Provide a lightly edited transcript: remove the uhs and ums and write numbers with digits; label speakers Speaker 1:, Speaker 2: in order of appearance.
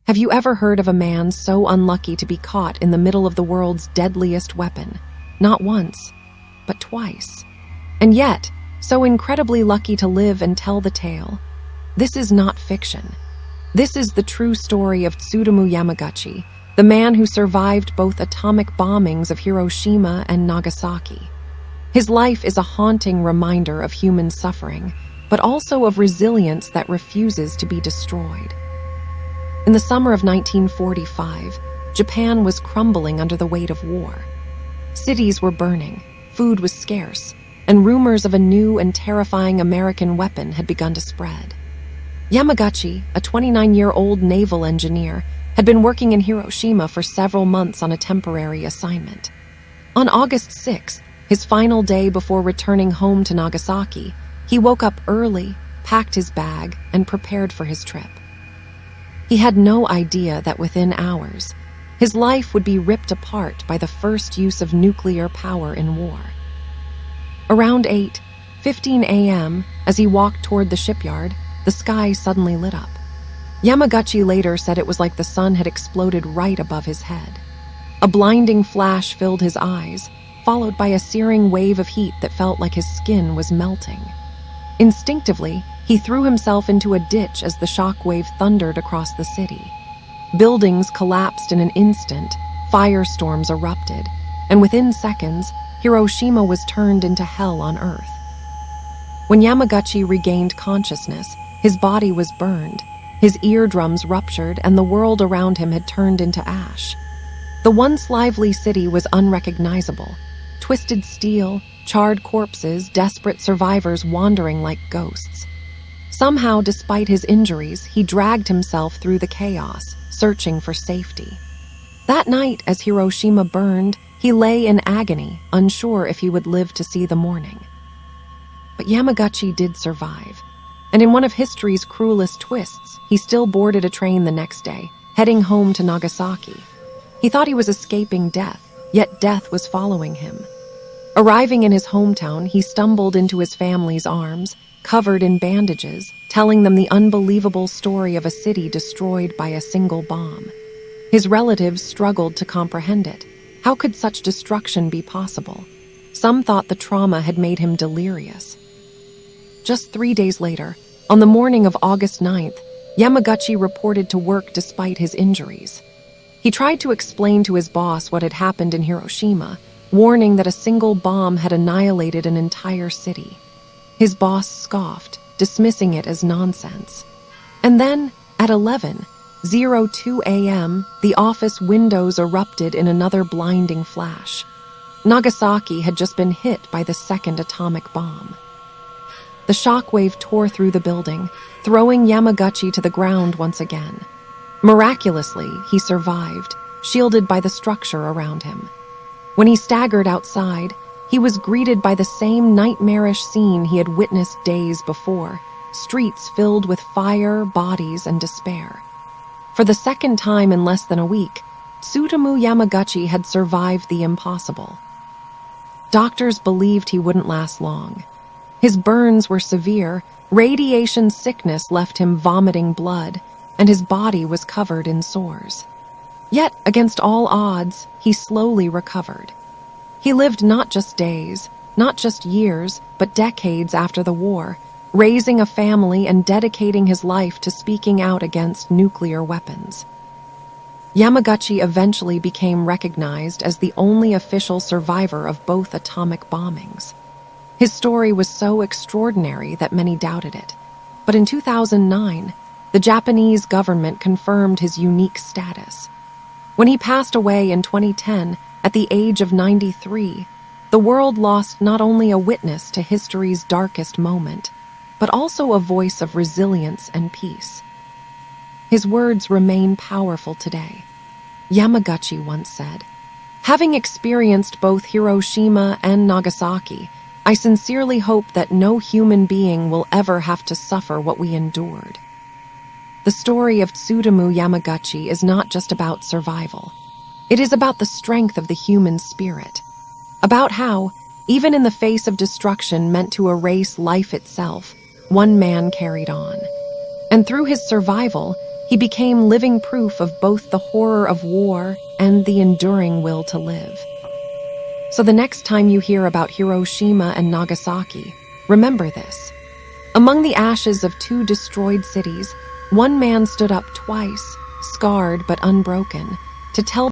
Speaker 1: Have you ever heard of a man so unlucky to be caught in the middle of the world's deadliest weapon? Not once, but twice. And yet, so incredibly lucky to live and tell the tale. This is not fiction. This is the true story of Tsutomu Yamaguchi, the man who survived both atomic bombings of Hiroshima and Nagasaki. His life is a haunting reminder of human suffering, but also of resilience that refuses to be destroyed. In the summer of 1945, Japan was crumbling under the weight of war. Cities were burning, food was scarce, and rumors of a new and terrifying American weapon had begun to spread. Yamaguchi, a 29-year-old naval engineer, had been working in Hiroshima for several months on a temporary assignment. On August 6th, his final day before returning home to Nagasaki, he woke up early, packed his bag, and prepared for his trip. He had no idea that within hours, his life would be ripped apart by the first use of nuclear power in war. Around 8:15 a.m., as he walked toward the shipyard, the sky suddenly lit up. Yamaguchi later said it was like the sun had exploded right above his head. A blinding flash filled his eyes, followed by a searing wave of heat that felt like his skin was melting. Instinctively, he threw himself into a ditch as the shockwave thundered across the city. Buildings collapsed in an instant, firestorms erupted, and within seconds, Hiroshima was turned into hell on earth. When Yamaguchi regained consciousness, his body was burned, his eardrums ruptured, and the world around him had turned into ash. The once lively city was unrecognizable. Twisted steel, charred corpses, desperate survivors wandering like ghosts. Somehow, despite his injuries, he dragged himself through the chaos, searching for safety. That night, as Hiroshima burned, he lay in agony, unsure if he would live to see the morning. But Yamaguchi did survive, and in one of history's cruelest twists, he still boarded a train the next day, heading home to Nagasaki. He thought he was escaping death, yet death was following him. Arriving in his hometown, he stumbled into his family's arms, covered in bandages, telling them the unbelievable story of a city destroyed by a single bomb. His relatives struggled to comprehend it. How could such destruction be possible? Some thought the trauma had made him delirious. Just 3 days later, on the morning of August 9th, Yamaguchi reported to work despite his injuries. He tried to explain to his boss what had happened in Hiroshima, warning that a single bomb had annihilated an entire city. His boss scoffed, dismissing it as nonsense. And then, at 11:02 a.m., the office windows erupted in another blinding flash. Nagasaki had just been hit by the second atomic bomb. The shockwave tore through the building, throwing Yamaguchi to the ground once again. Miraculously, he survived, shielded by the structure around him. When he staggered outside, he was greeted by the same nightmarish scene he had witnessed days before, streets filled with fire, bodies, and despair. For the second time in less than a week, Tsutomu Yamaguchi had survived the impossible. Doctors believed he wouldn't last long. His burns were severe, radiation sickness left him vomiting blood, and his body was covered in sores. Yet, against all odds, he slowly recovered. He lived not just days, not just years, but decades after the war, raising a family and dedicating his life to speaking out against nuclear weapons. Yamaguchi eventually became recognized as the only official survivor of both atomic bombings. His story was so extraordinary that many doubted it. But in 2009, the Japanese government confirmed his unique status. When he passed away in 2010, at the age of 93, the world lost not only a witness to history's darkest moment, but also a voice of resilience and peace. His words remain powerful today. Yamaguchi once said, "Having experienced both Hiroshima and Nagasaki, I sincerely hope that no human being will ever have to suffer what we endured." The story of Tsutomu Yamaguchi is not just about survival. It is about the strength of the human spirit, about how, even in the face of destruction meant to erase life itself, one man carried on. And through his survival, He became living proof of both the horror of war and the enduring will to live. So the next time you hear about Hiroshima and Nagasaki, remember this. Among the ashes of two destroyed cities, one man stood up twice, scarred but unbroken, to tell